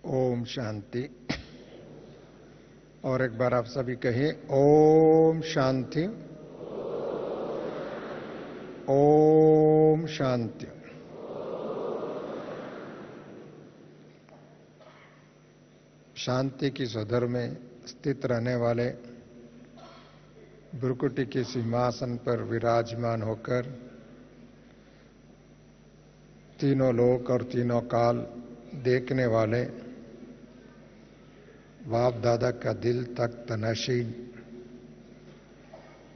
ओम शांति। और एक बार आप सभी कहिए ओम शांति, ओम शांति। शांति की सदर में स्थित रहने वाले भ्रुकुटी के सिंहासन पर विराजमान होकर तीनों लोक और तीनों काल देखने वाले बाप दादा का दिल तख्त नशीन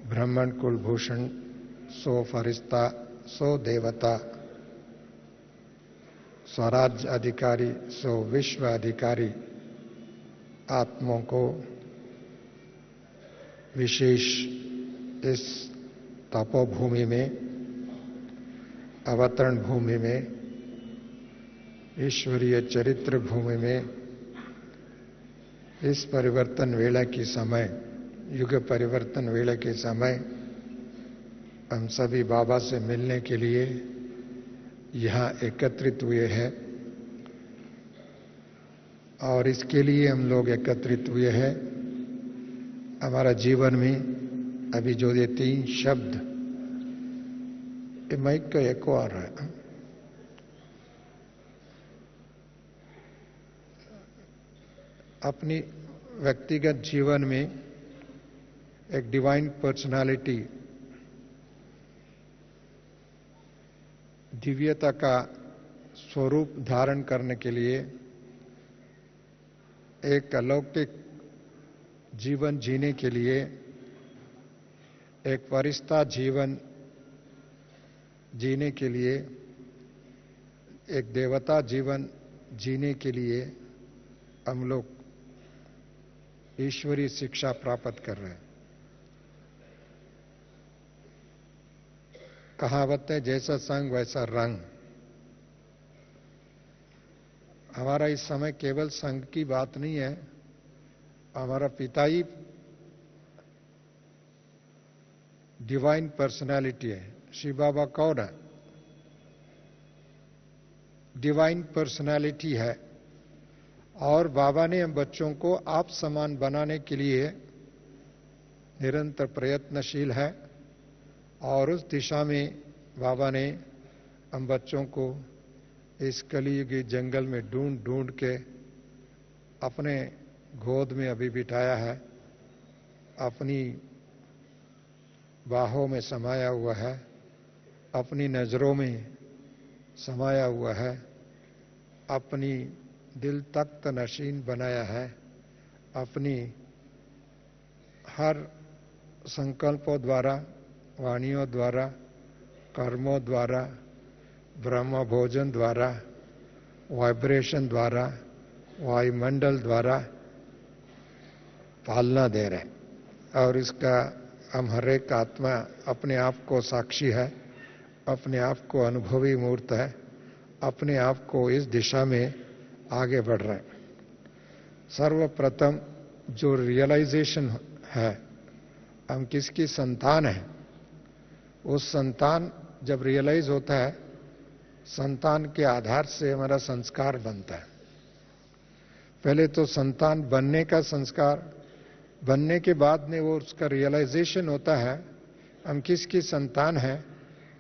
ब्राह्मण कुलभूषण, सो फरिश्ता, सो देवता, स्वराज्य अधिकारी, सो विश्व अधिकारी आत्माओं को विशेष इस तपोभूमि में, अवतरण भूमि में, ईश्वरीय चरित्र भूमि में, इस परिवर्तन वेला की समय, युग परिवर्तन वेला के समय हम सभी बाबा से मिलने के लिए यहाँ एकत्रित हुए हैं। और इसके लिए हम लोग एकत्रित हुए हैं, हमारा जीवन में अभी जो ये तीन शब्द, ये माइक का एको आ रहा है, अपनी व्यक्तिगत जीवन में एक डिवाइन पर्सनालिटी, दिव्यता का स्वरूप धारण करने के लिए, एक अलौकिक जीवन जीने के लिए, एक फरिश्ता जीवन जीने के लिए, एक देवता जीवन जीने के लिए हम लोग ईश्वरीय शिक्षा प्राप्त कर रहे हैं। कहावत है जैसा संग वैसा रंग। हमारा इस समय केवल संग की बात नहीं है, हमारा पिता ही डिवाइन पर्सनालिटी है। शिव बाबा कौन है? डिवाइन पर्सनालिटी है। और बाबा ने हम बच्चों को आप समान बनाने के लिए निरंतर प्रयत्नशील है। और उस दिशा में बाबा ने हम बच्चों को इस कलियुगी जंगल में ढूंढ ढूंढ के अपने गोद में अभी बिठाया है, अपनी बाहों में समाया हुआ है, अपनी नजरों में समाया हुआ है, अपनी दिल तख्त नशीन बनाया है, अपनी हर संकल्पों द्वारा, वाणियों द्वारा, कर्मों द्वारा, ब्रह्म भोजन द्वारा, वाइब्रेशन द्वारा, वायुमंडल द्वारा पालना दे रहे। और इसका हम हर एक आत्मा अपने आप को साक्षी है, अपने आप को अनुभवी मूर्त है, अपने आप को इस दिशा में आगे बढ़ रहे हैं। सर्वप्रथम जो रियलाइजेशन है, हम किसकी संतान है, उस संतान जब रियलाइज होता है, संतान के आधार से हमारा संस्कार बनता है। पहले तो संतान बनने का संस्कार, बनने के बाद में वो उसका रियलाइजेशन होता है, हम किसकी संतान हैं,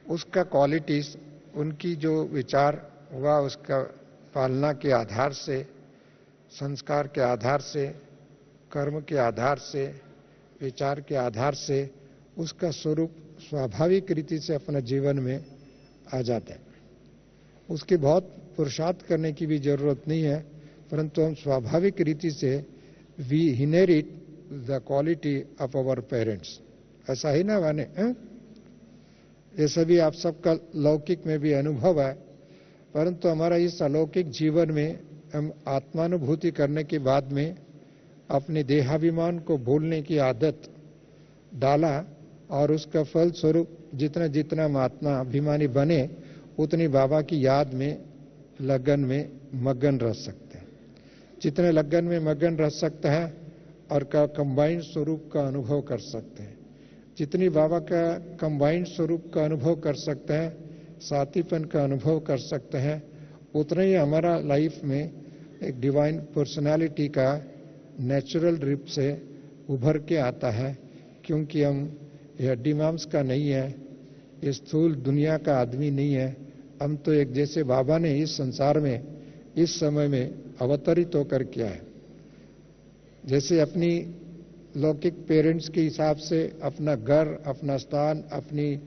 उसका क्वालिटीज, उनकी जो विचार हुआ, उसका पालना के आधार से, संस्कार के आधार से, कर्म के आधार से, विचार के आधार से उसका स्वरूप स्वाभाविक रीति से अपने जीवन में आ जाता है। उसकी बहुत पुरुषार्थ करने की भी जरूरत नहीं है, परंतु हम स्वाभाविक रीति से we inherit the quality of our parents. ऐसा ही ना माने? ये सभी आप सबका लौकिक में भी अनुभव है। परंतु हमारा इस अलौकिक जीवन में हम आत्मानुभूति करने के बाद में अपने देहाभिमान को भूलने की आदत डाला, और उसका फल स्वरूप जितना जितना हम आत्मा अभिमानी बने, उतनी बाबा की याद में, लगन में मगन रह सकते हैं। जितने लगन में मगन रह सकते हैं और का कंबाइंड स्वरूप का अनुभव कर सकते हैं, जितनी बाबा का कंबाइंड स्वरूप का अनुभव कर सकते हैं, साथीपन का अनुभव कर सकते हैं, उतना ही हमारा लाइफ में एक डिवाइन पर्सनालिटी का नेचुरल रूप से उभर के आता है, क्योंकि हम ये हड्डी मांस का नहीं है, इस स्थूल दुनिया का आदमी नहीं है। हम तो एक जैसे बाबा ने इस संसार में इस समय में अवतरित होकर किया है। जैसे अपनी लौकिक पेरेंट्स के हिसाब से अपना घर, अपना स्थान, अपनी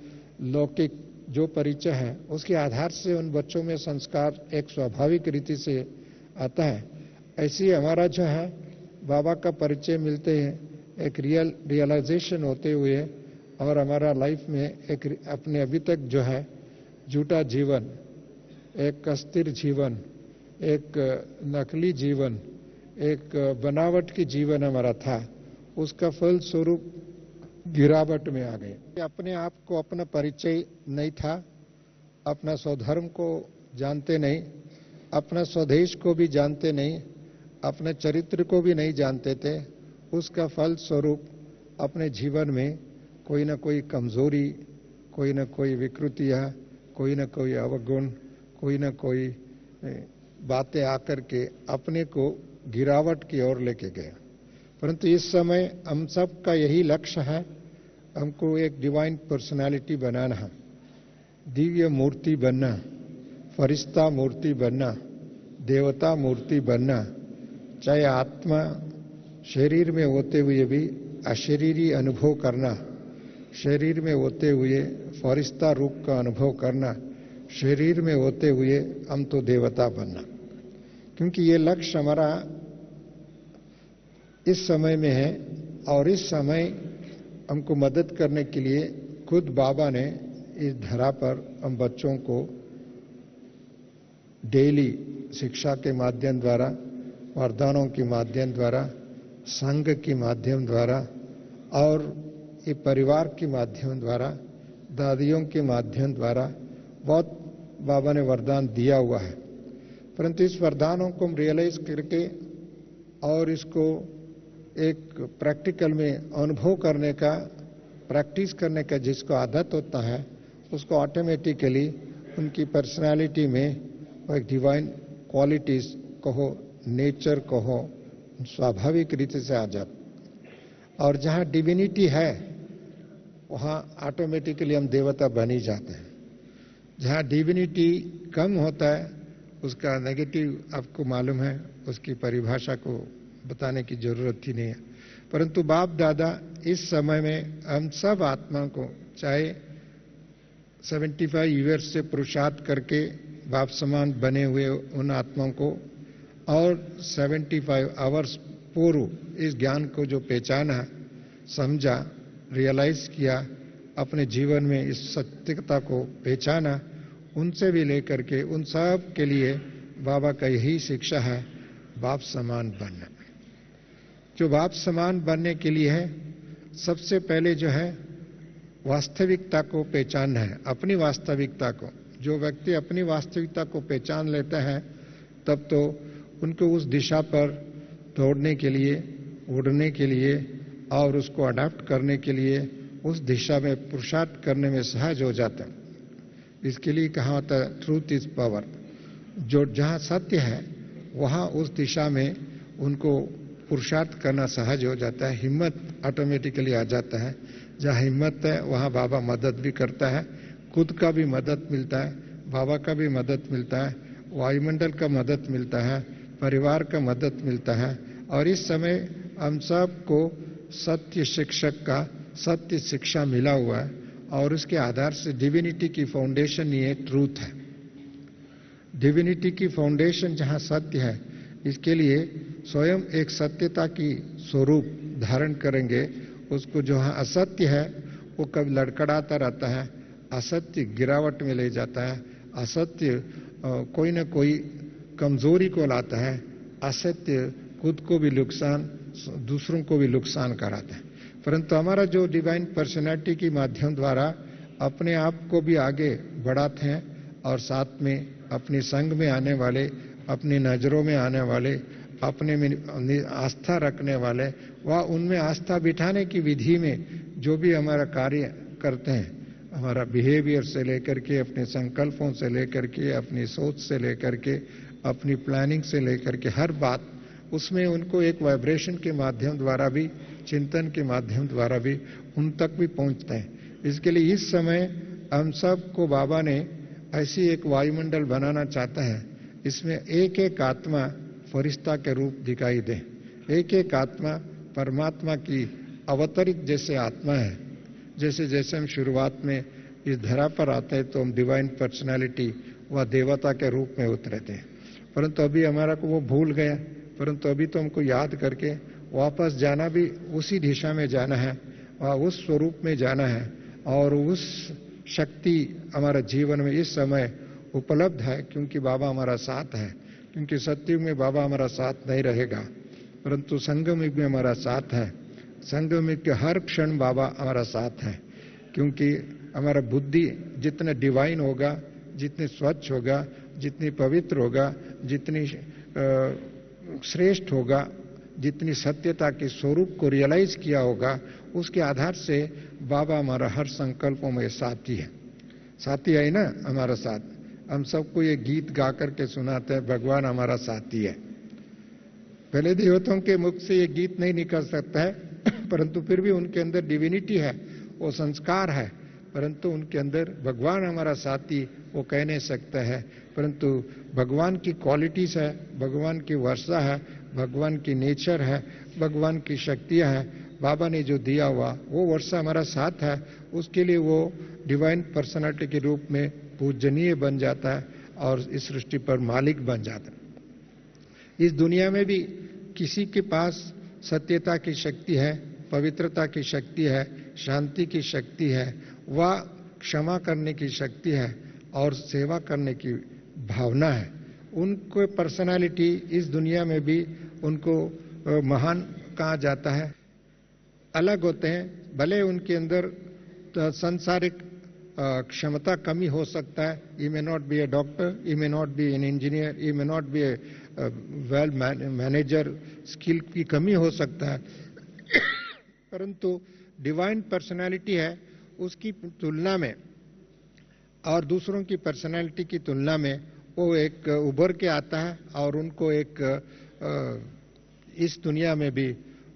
लौकिक जो परिचय है उसके आधार से उन बच्चों में संस्कार एक स्वाभाविक रीति से आता है। ऐसे ही हमारा जो है बाबा का परिचय मिलते हैं, एक रियलाइजेशन होते हुए और हमारा लाइफ में एक अपने अभी तक जो है झूठा जीवन, एक अस्थिर जीवन, एक नकली जीवन, एक बनावट की जीवन हमारा था, उसका फल स्वरूप गिरावट में आ गए। अपने आप को अपना परिचय नहीं था, अपना स्वधर्म को जानते नहीं, अपना स्वदेश को भी जानते नहीं, अपने चरित्र को भी नहीं जानते थे। उसका फल स्वरूप अपने जीवन में कोई न कोई कमजोरी, कोई न कोई विकृतियां, कोई न कोई अवगुण, कोई न कोई बातें आकर के अपने को गिरावट की ओर लेके गए। परंतु इस समय हम सब का यही लक्ष्य है, हमको एक डिवाइन पर्सनालिटी बनाना है, दिव्य मूर्ति बनना, फरिश्ता मूर्ति बनना, देवता मूर्ति बनना। चाहे आत्मा शरीर में होते हुए भी अशरीरी अनुभव करना, शरीर में होते हुए फरिश्ता रूप का अनुभव करना, शरीर में होते हुए हम तो देवता बनना। क्योंकि ये लक्ष्य हमारा इस समय में है और इस समय हमको मदद करने के लिए खुद बाबा ने इस धरा पर हम बच्चों को डेली शिक्षा के माध्यम द्वारा, वरदानों के माध्यम द्वारा, संघ के माध्यम द्वारा और ये परिवार के माध्यम द्वारा, दादियों के माध्यम द्वारा बहुत बाबा ने वरदान दिया हुआ है। परंतु इस वरदानों को हम रियलाइज करके और इसको एक प्रैक्टिकल में अनुभव करने का, प्रैक्टिस करने का जिसको आदत होता है, उसको ऑटोमेटिकली उनकी पर्सनालिटी में एक डिवाइन क्वालिटीज कहो, नेचर कहो, स्वाभाविक रीति से आ जाता। और जहाँ डिविनिटी है वहाँ ऑटोमेटिकली हम देवता बन ही जाते हैं। जहाँ डिविनिटी कम होता है उसका नेगेटिव आपको मालूम है, उसकी परिभाषा को बताने की जरूरत ही नहीं है। परंतु बाप दादा इस समय में हम सब आत्मा को, चाहे 75 ईयर्स से पुरुषार्थ करके बाप समान बने हुए उन आत्माओं को और 75 आवर्स पूर्व इस ज्ञान को जो पहचाना, समझा, रियलाइज किया, अपने जीवन में इस सत्यता को पहचाना, उनसे भी लेकर के उन सब के लिए बाबा का यही शिक्षा है, बाप समान बनना। जो बाप समान बनने के लिए है, सबसे पहले जो है वास्तविकता को पहचानना है, अपनी वास्तविकता को। जो व्यक्ति अपनी वास्तविकता को पहचान लेता है तब तो उनको उस दिशा पर दौड़ने के लिए, उड़ने के लिए और उसको अडॉप्ट करने के लिए उस दिशा में पुरुषार्थ करने में सहज हो जाता है। इसके लिए कहा होता है ट्रूथ इज पावर। जो जहाँ सत्य है वहाँ उस दिशा में उनको पुरुषार्थ करना सहज हो जाता है, हिम्मत ऑटोमेटिकली आ जाता है। जहाँ हिम्मत है वहाँ बाबा मदद भी करता है, खुद का भी मदद मिलता है, बाबा का भी मदद मिलता है, वायुमंडल का मदद मिलता है, परिवार का मदद मिलता है। और इस समय हम सबको सत्य शिक्षक का सत्य शिक्षा मिला हुआ है और उसके आधार से डिविनिटी की फाउंडेशन ये ट्रूथ है। डिविनिटी की फाउंडेशन जहाँ सत्य है, इसके लिए स्वयं एक सत्यता की स्वरूप धारण करेंगे। उसको जो असत्य है वो कभी लड़खड़ाता रहता है, असत्य गिरावट में ले जाता है, असत्य कोई न कोई कमजोरी को लाता है, असत्य खुद को भी नुकसान, दूसरों को भी नुकसान कराता है। परंतु हमारा जो डिवाइन पर्सनैलिटी के माध्यम द्वारा अपने आप को भी आगे बढ़ाते हैं और साथ में अपने संग में आने वाले, अपनी नजरों में आने वाले, अपने में आस्था रखने वाले, वह उनमें आस्था बिठाने की विधि में जो भी हमारा कार्य करते हैं, हमारा बिहेवियर से लेकर के, अपने संकल्पों से लेकर के, अपनी सोच से लेकर के, अपनी प्लानिंग से लेकर के हर बात उसमें उनको एक वाइब्रेशन के माध्यम द्वारा भी, चिंतन के माध्यम द्वारा भी उन तक भी पहुंचते हैं। इसके लिए इस समय हम सब को बाबा ने ऐसी एक वायुमंडल बनाना चाहता है, इसमें एक एक आत्मा फरिश्ता के रूप दिखाई दे, एक एक आत्मा परमात्मा की अवतरित जैसे आत्मा है। जैसे जैसे हम शुरुआत में इस धरा पर आते हैं तो हम डिवाइन पर्सनालिटी व देवता के रूप में उतरे थे, परंतु अभी हमारा को वो भूल गया। परंतु अभी तो हमको याद करके वापस जाना भी उसी दिशा में जाना है, उस स्वरूप में जाना है, और उस शक्ति हमारा जीवन में इस समय उपलब्ध है, क्योंकि बाबा हमारा साथ है। क्योंकि सतयुग में बाबा हमारा साथ नहीं रहेगा, परंतु संगम युग में हमारा साथ है। संगम युग के हर क्षण बाबा हमारा साथ है, क्योंकि हमारा बुद्धि जितना डिवाइन होगा, जितनी स्वच्छ होगा, जितनी पवित्र होगा, जितनी श्रेष्ठ होगा, जितनी सत्यता के स्वरूप को रियलाइज किया होगा, उसके आधार से बाबा हमारा हर संकल्पों में साथी है। साथी है ना हमारा साथ। हम सबको ये गीत गा करके सुनाते हैं, भगवान हमारा साथी है। पहले देवताओं के मुख से ये गीत नहीं निकल सकता है, परंतु फिर भी उनके अंदर डिविनिटी है, वो संस्कार है, परंतु उनके अंदर भगवान हमारा साथी वो कह नहीं सकता है। परंतु भगवान की क्वालिटीज है, भगवान की वर्षा है, भगवान की नेचर है, भगवान की शक्तियां हैं। बाबा ने जो दिया हुआ वो वर्षा हमारा साथ है, उसके लिए वो डिवाइन पर्सनालिटी के रूप में पूजनीय बन जाता है और इस सृष्टि पर मालिक बन जाता है। इस दुनिया में भी किसी के पास सत्यता की शक्ति है, पवित्रता की शक्ति है, शांति की शक्ति है, वह क्षमा करने की शक्ति है और सेवा करने की भावना है। उनको पर्सनालिटी इस दुनिया में भी उनको महान कहा जाता है, अलग होते हैं। भले उनके अंदर सांसारिक क्षमता कमी हो सकता है, he may not be a doctor, he may not be an engineer, he may not be a well manager, skill की कमी हो सकता है, परंतु डिवाइन पर्सनालिटी है, उसकी तुलना में और दूसरों की पर्सनालिटी की तुलना में वो एक उभर के आता है और उनको एक इस दुनिया में भी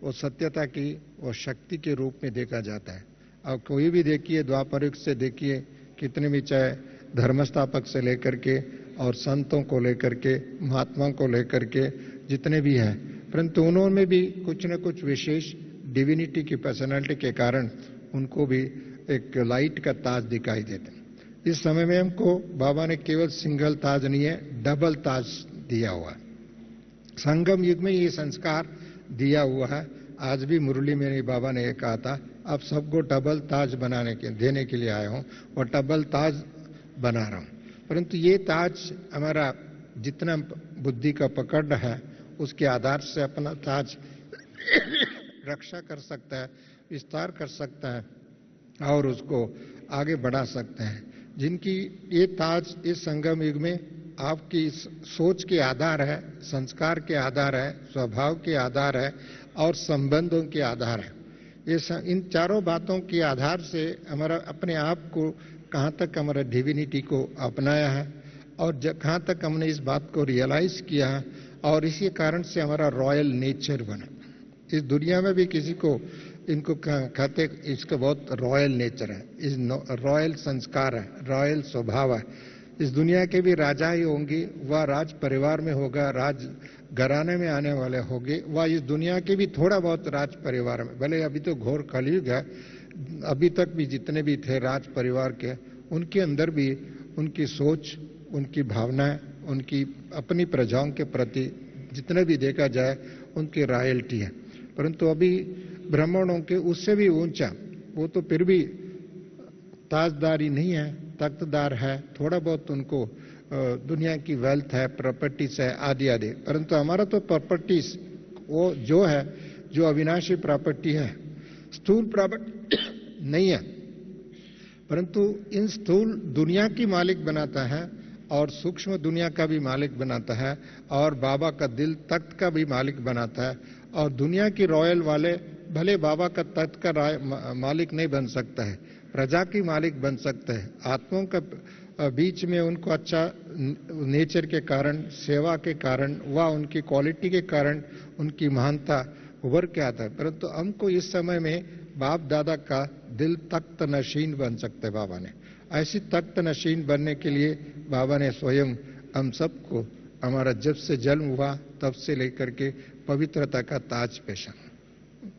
वो सत्यता की वो शक्ति के रूप में देखा जाता है। अब कोई भी देखिए, द्वापर युग से देखिए, कितने भी चाहे धर्मस्थापक से लेकर के और संतों को लेकर के, महात्मा को लेकर के जितने भी हैं, परंतु उन्होंने भी कुछ न कुछ विशेष डिविनिटी की पर्सनालिटी के कारण उनको भी एक लाइट का ताज दिखाई देता है। इस समय में हमको बाबा ने केवल सिंगल ताज नहीं है, डबल ताज दिया हुआ है। संगम युग में ये संस्कार दिया हुआ है। आज भी मुरली में बाबा ने कहा था, अब सबको डबल ताज देने के लिए आया हूं और डबल ताज बना रहा हूं। परंतु ये ताज हमारा जितना बुद्धि का पकड़ है, उसके आधार से अपना ताज रक्षा कर सकता है, विस्तार कर सकता है और उसको आगे बढ़ा सकते हैं। जिनकी ये ताज इस संगम युग में आपकी सोच के आधार है, संस्कार के आधार है, स्वभाव के आधार है और संबंधों के आधार है। इन चारों बातों के आधार से हमारा अपने आप को कहाँ तक हमारा डिविनिटी को अपनाया है और कहाँ तक हमने इस बात को रियलाइज किया है, और इसी कारण से हमारा रॉयल नेचर बना। इस दुनिया में भी किसी को इनको कहते, इसका बहुत रॉयल नेचर है, इस रॉयल संस्कार है, रॉयल स्वभाव है। इस दुनिया के भी राजा ही होंगे, वह राज परिवार में होगा, राज घराने में आने वाले होंगे, वह इस दुनिया के भी थोड़ा बहुत राज परिवार में, भले अभी तो घोर कलयुग है, अभी तक भी जितने भी थे राज परिवार के, उनके अंदर भी उनकी सोच, उनकी भावनाएं, उनकी अपनी प्रजाओं के प्रति जितने भी देखा जाए उनकी रॉयल्टी है। परंतु अभी ब्राह्मणों के उससे भी ऊंचा, वो तो फिर भी ताजदारी नहीं है, तख्तदार है, थोड़ा बहुत उनको दुनिया की वेल्थ है, प्रॉपर्टीज है, आदि आदि। परंतु हमारा तो प्रॉपर्टीज वो जो है, जो अविनाशी प्रॉपर्टी है, स्थूल प्रॉपर्टी नहीं है, परंतु इन स्थूल दुनिया की मालिक बनाता है और सूक्ष्म दुनिया का भी मालिक बनाता है और बाबा का दिल तख्त का भी मालिक बनाता है। और दुनिया की रॉयल वाले भले बाबा का तख्त का मालिक नहीं बन सकता है, प्रजा की मालिक बन सकता है, आत्माओं का बीच में उनको अच्छा नेचर के कारण, सेवा के कारण व उनकी क्वालिटी के कारण उनकी महानता उभर के आता है। परंतु हमको इस समय में बाप दादा का दिल तख्त नशीन बन सकते हैं बाबा ने। ऐसी तख्त नशीन बनने के लिए बाबा ने स्वयं हम सबको, हमारा जब से जन्म हुआ तब से लेकर के पवित्रता का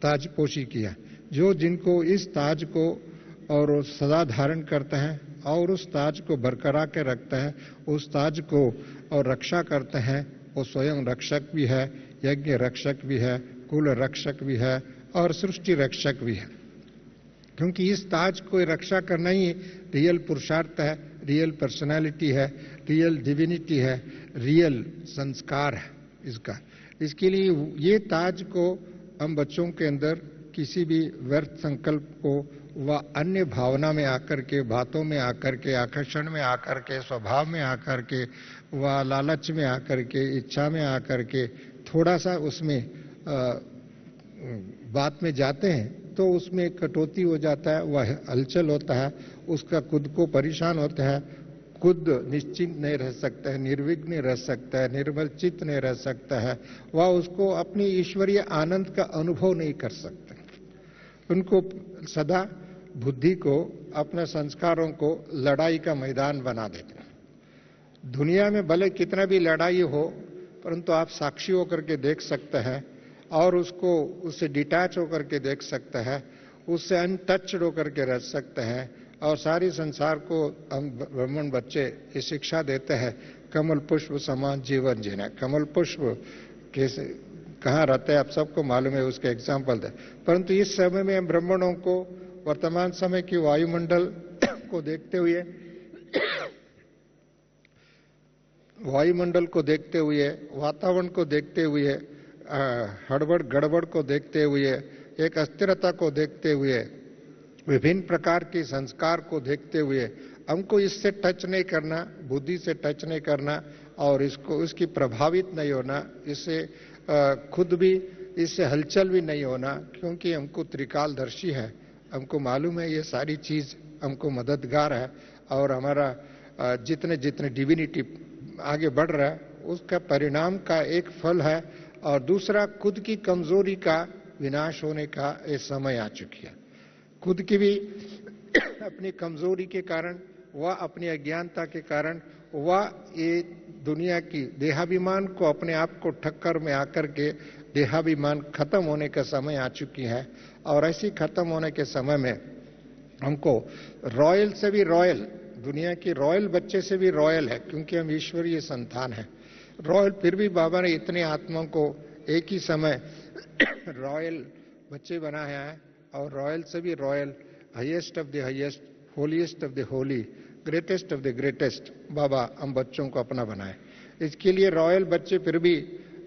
ताजपोशी किया। जो जिनको इस ताज को और सदा धारण करते हैं और उस ताज को बरकरार के रखते हैं, उस ताज को और रक्षा करते हैं, वो स्वयं रक्षक भी है, यज्ञ रक्षक भी है, कुल रक्षक भी है और सृष्टि रक्षक भी है। क्योंकि इस ताज को रक्षा करना ही रियल पुरुषार्थ है, रियल पर्सनालिटी है, रियल डिविनिटी है, रियल संस्कार है इसका। इसके लिए ये ताज को हम बच्चों के अंदर किसी भी व्यर्थ संकल्प को व अन्य भावना में आकर के, बातों में आकर के, आकर्षण में आकर के, स्वभाव में आकर के व लालच में आकर के, इच्छा में आकर के थोड़ा सा उसमें बात में जाते हैं तो उसमें कटौती हो जाता है, वह हलचल होता है, उसका खुद को परेशान होता है, खुद निश्चिंत नहीं रह सकता है, निर्विघ्न नहीं रह सकता है, निर्मल चित्त नहीं रह सकता है, वह उसको अपनी ईश्वरीय आनंद का अनुभव नहीं कर सकते। उनको सदा बुद्धि को, अपने संस्कारों को लड़ाई का मैदान बना देते हैं। दुनिया में भले कितना भी लड़ाई हो, परंतु आप साक्षी होकर के देख सकते हैं और उससे डिटैच होकर के देख सकते हैं, उससे अनटच्ड होकर के रह सकते हैं। और सारी संसार को हम ब्राह्मण बच्चे ये शिक्षा देते हैं, कमल पुष्प समान जीवन जीना। कमल पुष्प कैसे कहाँ रहते हैं आप सबको मालूम है, उसके एग्जाम्पल दे। परंतु इस समय में हम ब्राह्मणों को वर्तमान समय की वायुमंडल को देखते हुए, वातावरण को देखते हुए, हड़बड़ गड़बड़ को देखते हुए, एक अस्थिरता को देखते हुए, विभिन्न प्रकार के संस्कार को देखते हुए हमको इससे टच नहीं करना, बुद्धि से टच नहीं करना और इसकी प्रभावित नहीं होना, इससे खुद भी इससे हलचल भी नहीं होना। क्योंकि हमको त्रिकालदर्शी है, हमको मालूम है ये सारी चीज हमको मददगार है और हमारा जितने जितने डिविनिटी आगे बढ़ रहा है उसका परिणाम का एक फल है। और दूसरा, खुद की कमजोरी का विनाश होने का ये समय आ चुकी है। खुद की भी अपनी कमजोरी के कारण वह अपनी अज्ञानता के कारण वह ये दुनिया की देहाभिमान को, अपने आप को ठक्कर में आकर के देहाभिमान खत्म होने का समय आ चुकी है। और ऐसी खत्म होने के समय में हमको रॉयल से भी रॉयल, दुनिया की रॉयल बच्चे से भी रॉयल है, क्योंकि हम ईश्वरीय संतान है। रॉयल फिर भी बाबा ने इतने आत्माओं को एक ही समय रॉयल बच्चे बनाया है और रॉयल से भी royal, highest of the highest, holiest of the holy, greatest of the greatest बाबा हम बच्चों को अपना बनाए। इसके लिए रॉयल बच्चे फिर भी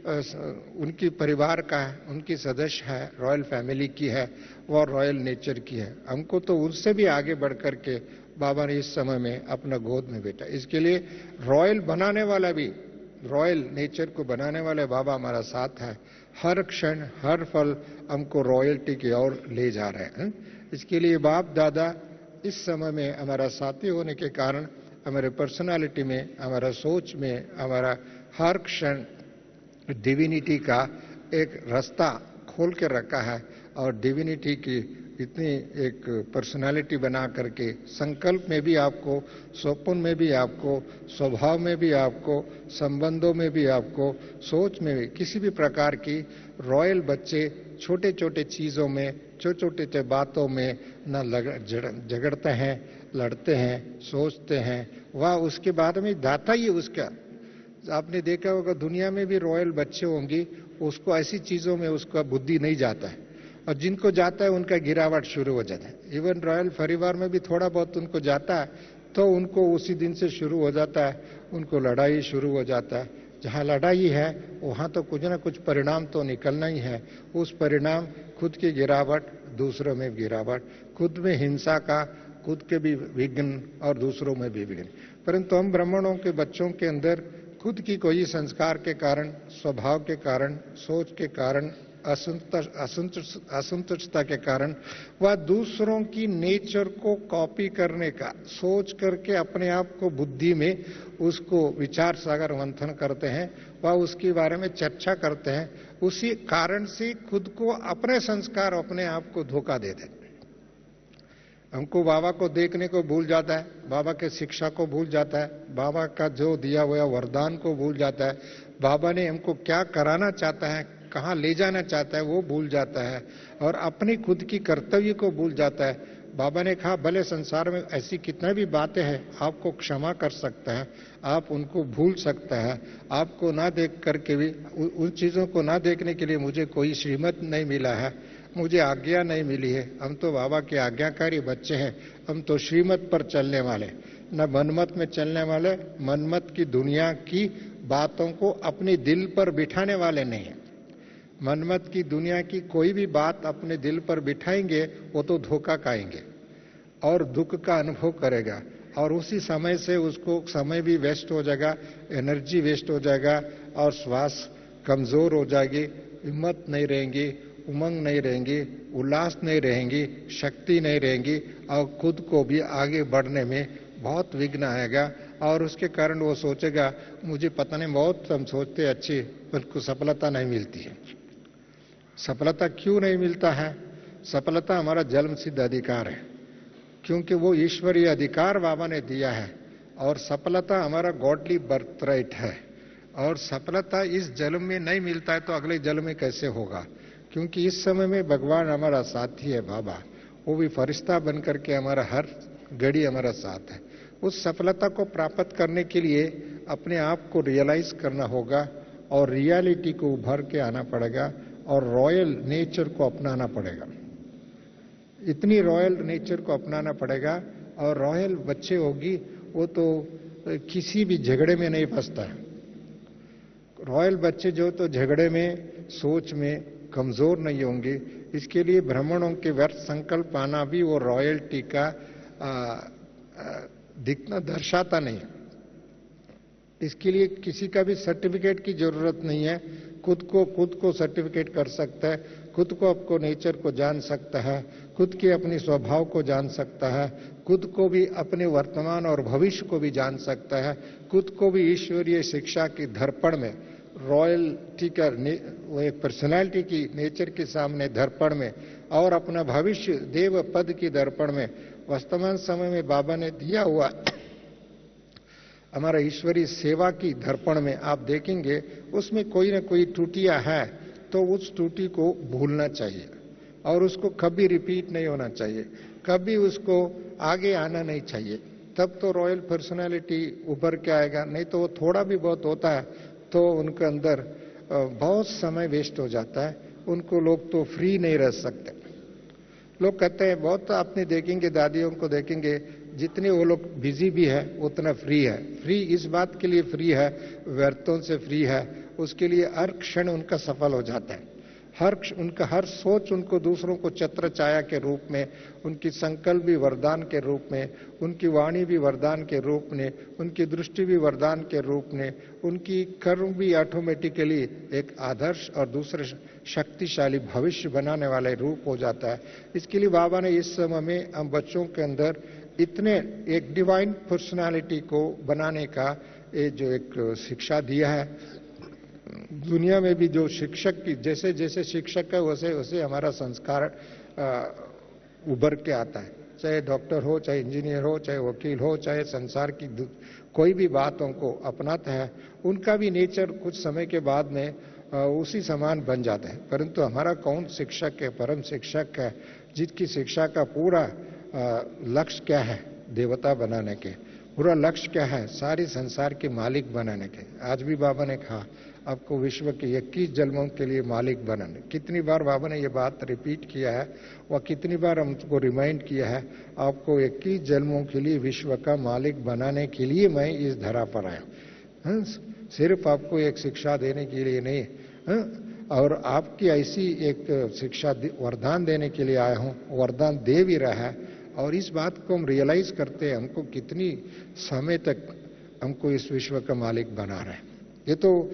उनकी परिवार का है, उनकी सदस्य है, रॉयल फैमिली की है, वो रॉयल नेचर की है। हमको तो उससे भी आगे बढ़ करके बाबा ने इस समय में अपना गोद में बैठा। इसके लिए रॉयल बनाने वाला भी, रॉयल नेचर को बनाने वाले बाबा हमारा साथ है। हर क्षण हर पल हमको रॉयल्टी की ओर ले जा रहे हैं। इसके लिए बाप दादा इस समय में हमारा साथी होने के कारण हमारे पर्सनालिटी में, हमारा सोच में, हमारा हर क्षण डिविनिटी का एक रास्ता खोल के रखा है। और डिविनिटी की इतनी एक पर्सनालिटी बना करके संकल्प में भी आपको, स्वप्न में भी आपको, स्वभाव में भी आपको, संबंधों में भी आपको, सोच में भी, किसी भी प्रकार की रॉयल बच्चे छोटे छोटे चीजों में, छोटे छोटे बातों में न झगड़ते हैं, लड़ते हैं, सोचते हैं। वह उसके बाद में दाता ही उसका, आपने देखा होगा दुनिया में भी रॉयल बच्चे होंगे, उसको ऐसी चीजों में उसका बुद्धि नहीं जाता है और जिनको जाता है उनका गिरावट शुरू हो जाता है। इवन रॉयल परिवार में भी थोड़ा बहुत उनको जाता है तो उनको उसी दिन से शुरू हो जाता है, उनको लड़ाई शुरू हो जाता है। जहाँ लड़ाई है वहाँ तो कुछ ना कुछ परिणाम तो निकलना ही है। उस परिणाम खुद की गिरावट, दूसरों में गिरावट, खुद में हिंसा का, खुद के भी विघ्न और दूसरों में भी विघ्न। परंतु हम ब्राह्मणों के बच्चों के अंदर खुद की कोई संस्कार के कारण, स्वभाव के कारण, सोच के कारण असंतुष्टता के कारण वह दूसरों की नेचर को कॉपी करने का सोच करके अपने आप को बुद्धि में उसको विचार सागर मंथन करते हैं, वह उसके बारे में चर्चा करते हैं। उसी कारण से खुद को अपने संस्कार अपने आप को धोखा देते हैं। हमको बाबा को देखने को भूल जाता है, बाबा के शिक्षा को भूल जाता है, बाबा का जो दिया हुआ वरदान को भूल जाता है, बाबा ने हमको क्या कराना चाहता है, कहाँ ले जाना चाहता है वो भूल जाता है और अपनी खुद की कर्तव्य को भूल जाता है। बाबा ने कहा भले संसार में ऐसी कितना भी बातें हैं आपको क्षमा कर सकता है, आप उनको भूल सकता है, आपको ना देख करके भी उन चीजों को ना देखने के लिए मुझे कोई श्रीमत नहीं मिला है, मुझे आज्ञा नहीं मिली है। हम तो बाबा के आज्ञाकारी बच्चे हैं, हम तो श्रीमत पर चलने वाले, न मनमत में चलने वाले, मनमत की दुनिया की बातों को अपने दिल पर बिठाने वाले नहीं हैं। मनमत की दुनिया की कोई भी बात अपने दिल पर बिठाएंगे वो तो धोखा खाएंगे और दुख का अनुभव करेगा और उसी समय से उसको समय भी वेस्ट हो जाएगा, एनर्जी वेस्ट हो जाएगा और श्वास कमजोर हो जाएगी, हिम्मत नहीं रहेंगी, उमंग नहीं रहेंगी, उल्लास नहीं रहेंगी, शक्ति नहीं रहेंगी और खुद को भी आगे बढ़ने में बहुत विघ्न आएगा और उसके कारण वो सोचेगा मुझे पता नहीं, बहुत हम सोचते अच्छी बिल्कुल सफलता नहीं मिलती है। सफलता क्यों नहीं मिलता है? सफलता हमारा जन्म सिद्ध अधिकार है, क्योंकि वो ईश्वरीय अधिकार बाबा ने दिया है और सफलता हमारा गॉडली बर्थराइट है और सफलता इस जन्म में नहीं मिलता है तो अगले जन्म में कैसे होगा? क्योंकि इस समय में भगवान हमारा साथी है, बाबा वो भी फरिश्ता बन करके हमारा हर घड़ी हमारा साथ है। उस सफलता को प्राप्त करने के लिए अपने आप को रियलाइज करना होगा और रियलिटी को उभर के आना पड़ेगा और रॉयल नेचर को अपनाना पड़ेगा। इतनी रॉयल नेचर को अपनाना पड़ेगा और रॉयल बच्चे होगी वो तो किसी भी झगड़े में नहीं फंसता है। रॉयल बच्चे जो तो झगड़े में सोच में कमजोर नहीं होंगे। इसके लिए ब्राह्मणों के व्यर्थ संकल्प आना भी वो रॉयल्टी का दिखना दर्शाता नहीं है। इसके लिए किसी का भी सर्टिफिकेट की जरूरत नहीं है, खुद को सर्टिफिकेट कर सकता है, खुद को आपको नेचर को जान सकता है, खुद के अपने स्वभाव को जान सकता है, खुद को भी अपने वर्तमान और भविष्य को भी जान सकता है, खुद को भी ईश्वरीय शिक्षा की दर्पण में रॉयल्टी का वो एक पर्सनालिटी की नेचर के सामने दर्पण में और अपना भविष्य देव पद की दर्पण में वर्तमान समय में बाबा ने दिया हुआ हमारा ईश्वरीय सेवा की दर्पण में आप देखेंगे उसमें कोई ना कोई त्रुटियां है तो उस त्रुटि को भूलना चाहिए और उसको कभी रिपीट नहीं होना चाहिए, कभी उसको आगे आना नहीं चाहिए, तब तो रॉयल पर्सनालिटी उभर के आएगा। नहीं तो वो थोड़ा भी बहुत होता है तो उनके अंदर बहुत समय वेस्ट हो जाता है, उनको लोग तो फ्री नहीं रह सकते। लोग कहते हैं बहुत, आपने देखेंगे दादियों को देखेंगे जितने वो लोग बिजी भी है उतना फ्री है। फ्री इस बात के लिए फ्री है, व्यर्थों से फ्री है, उसके लिए हर क्षण उनका सफल हो जाता है। उनका हर सोच उनको दूसरों को छत्र छाया के रूप में, उनकी संकल्प भी वरदान के रूप में, उनकी वाणी भी वरदान के रूप में, उनकी दृष्टि भी वरदान के रूप में, उनकी कर्म भी ऑटोमेटिकली एक आदर्श और दूसरे शक्तिशाली भविष्य बनाने वाले रूप हो जाता है। इसके लिए बाबा ने इस समय में हम बच्चों के अंदर इतने एक डिवाइन पर्सनालिटी को बनाने का ये जो एक शिक्षा दिया है। दुनिया में भी जो शिक्षक की जैसे जैसे शिक्षक है वैसे वैसे हमारा संस्कार उभर के आता है, चाहे डॉक्टर हो, चाहे इंजीनियर हो, चाहे वकील हो, चाहे संसार की कोई भी बातों को अपनाता है, उनका भी नेचर कुछ समय के बाद में उसी समान बन जाता है। परंतु हमारा कौन शिक्षक है? परम शिक्षक है जिसकी शिक्षा का पूरा लक्ष्य क्या है? देवता बनाने के। पूरा लक्ष्य क्या है? सारी संसार के मालिक बनाने के। आज भी बाबा ने कहा आपको विश्व के 21 जन्मों के लिए मालिक बनाने। कितनी बार बाबा ने ये बात रिपीट किया है और कितनी बार हमको रिमाइंड किया है, आपको 21 जन्मों के लिए विश्व का मालिक बनाने के लिए मैं इस धरा पर आया। सिर्फ आपको एक शिक्षा देने के लिए नहीं, और आपकी ऐसी एक शिक्षा वरदान देने के लिए आया हूँ, वरदान दे भी रहा है। और इस बात को हम रियलाइज करते हैं, हमको कितनी समय तक हमको इस विश्व का मालिक बना रहा है। ये तो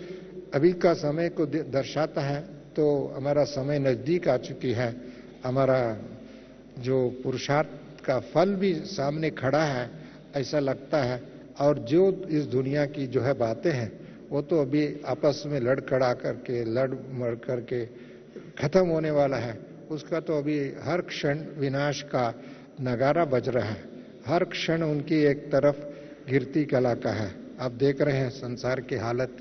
अभी का समय को दर्शाता है तो हमारा समय नजदीक आ चुकी है, हमारा जो पुरुषार्थ का फल भी सामने खड़ा है ऐसा लगता है। और जो इस दुनिया की जो है बातें हैं वो तो अभी आपस में लड़खड़ा करके लड़ मर करके खत्म होने वाला है, उसका तो अभी हर क्षण विनाश का नगारा बज रहा है, हर क्षण उनकी एक तरफ गिरती कला का है। आप देख रहे हैं संसार की हालत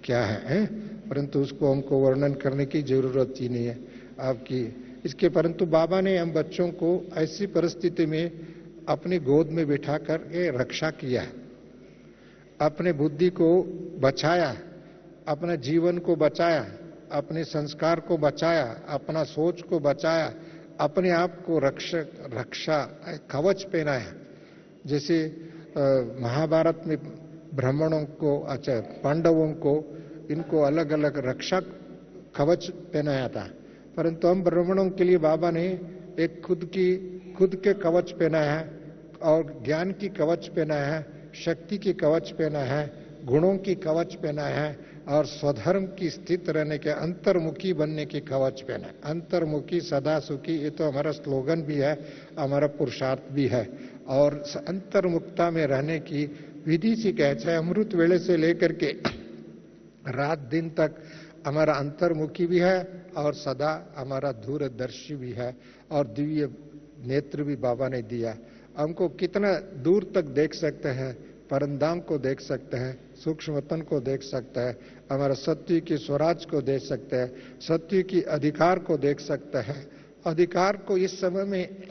क्या है, परंतु उसको हमको वर्णन करने की जरूरत ही नहीं है आपकी इसके। परंतु बाबा ने हम बच्चों को ऐसी परिस्थिति में अपनी गोद में बिठा कर के रक्षा किया, अपने बुद्धि को बचाया, अपने जीवन को बचाया, अपने संस्कार को बचाया, अपना सोच को बचाया, अपने आप को रक्षा कवच पहनाया। जैसे महाभारत में ब्राह्मणों को, अच्छा पांडवों को, इनको अलग अलग रक्षा कवच पहनाया था, परंतु हम ब्राह्मणों के लिए बाबा ने एक खुद के कवच पहनाया है और ज्ञान की कवच पहनाया है, शक्ति की कवच पहना है, गुणों की कवच पहना है और स्वधर्म की स्थित रहने के अंतर्मुखी बनने की कवच पहना है। अंतर्मुखी सदा सुखी, ये तो हमारा स्लोगन भी है, हमारा पुरुषार्थ भी है। और अंतर्मुखता में रहने की विधि सिखाए, चाहे अमृत वेले से लेकर के रात दिन तक हमारा अंतर्मुखी भी है और सदा हमारा दूरदर्शी भी है और दिव्य नेत्र भी बाबा ने दिया। हमको कितना दूर तक देख सकते हैं, परंदाम को देख सकते हैं, सूक्ष्मतन को देख सकते हैं, हमारा सत्य की स्वराज को देख सकते हैं, सत्य की अधिकार को देख सकते हैं। अधिकार को इस समय में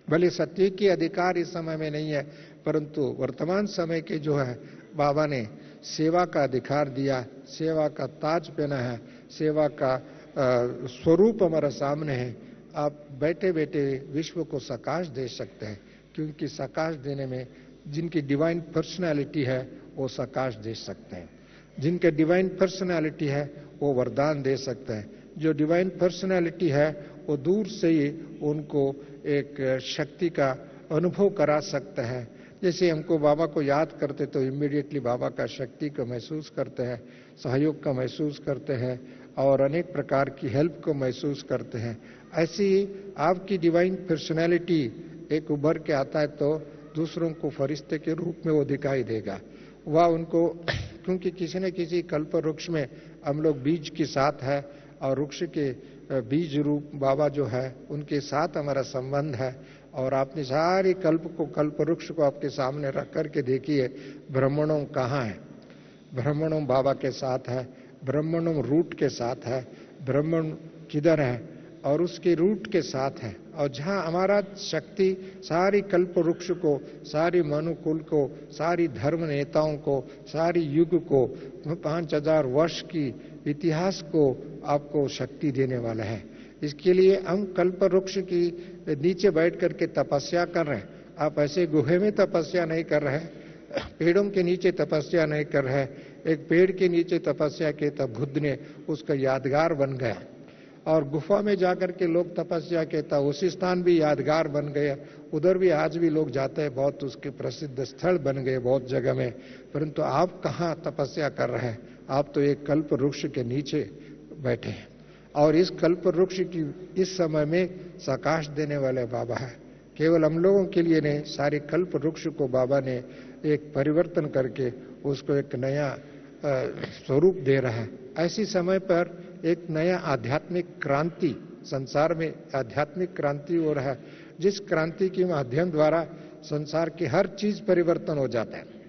भले सत्य की अधिकार इस समय में नहीं है, परंतु वर्तमान समय के जो है बाबा ने सेवा का अधिकार दिया, सेवा का ताज पहना है, सेवा का स्वरूप हमारा सामने है। आप बैठे बैठे विश्व को सकाश दे सकते हैं, क्योंकि सकाश देने में जिनकी डिवाइन पर्सनालिटी है वो सकाश दे सकते हैं, जिनके डिवाइन पर्सनालिटी है वो वरदान दे सकते हैं, जो डिवाइन पर्सनालिटी है वो दूर से ही उनको एक शक्ति का अनुभव करा सकते हैं। जैसे हमको बाबा को याद करते तो इमीडिएटली बाबा का शक्ति को महसूस करते हैं, सहयोग का महसूस करते हैं और अनेक प्रकार की हेल्प को महसूस करते हैं। ऐसी आपकी डिवाइन पर्सनैलिटी एक उभर के आता है तो दूसरों को फरिश्ते के रूप में वो दिखाई देगा। वह उनको, क्योंकि किसी न किसी कल्प वृक्ष में हम लोग बीज के साथ है और वृक्ष के बीज रूप बाबा जो है उनके साथ हमारा संबंध है। और आपने सारी कल्प वृक्ष को आपके सामने रख करके देखिए, ब्राह्मणों कहाँ है? ब्राह्मणों बाबा के साथ है, ब्राह्मणों रूट के साथ है, ब्राह्मण किधर है और उसके रूट के साथ है। और जहाँ हमारा शक्ति सारी कल्प वृक्ष को, सारी मनुकुल को, सारी धर्म नेताओं को, सारी युग को, 5000 वर्ष की इतिहास को आपको शक्ति देने वाला है। इसके लिए हम कल्प वृक्ष की नीचे बैठ करके तपस्या कर रहे हैं। आप ऐसे गुहे में तपस्या नहीं कर रहे, पेड़ों के नीचे तपस्या नहीं कर रहे। एक पेड़ के नीचे तपस्या की तब बुद्ध ने उसका यादगार बन गया, और गुफा में जाकर के लोग तपस्या कहता, उसी स्थान भी यादगार बन गया। उधर भी आज भी लोग जाते हैं, बहुत उसके प्रसिद्ध स्थल बन गए बहुत जगह में। परंतु आप कहाँ तपस्या कर रहे हैं? आप तो एक कल्प वृक्ष के नीचे बैठे हैं और इस कल्प वृक्ष की इस समय में सकाश देने वाले बाबा है। केवल हम लोगों के लिए नहीं, सारे कल्प वृक्ष को बाबा ने एक परिवर्तन करके उसको एक नया स्वरूप दे रहा है। ऐसी समय पर एक नया आध्यात्मिक क्रांति संसार में, आध्यात्मिक क्रांति हो रहा है, जिस क्रांति के माध्यम द्वारा संसार की हर चीज परिवर्तन हो जाता है।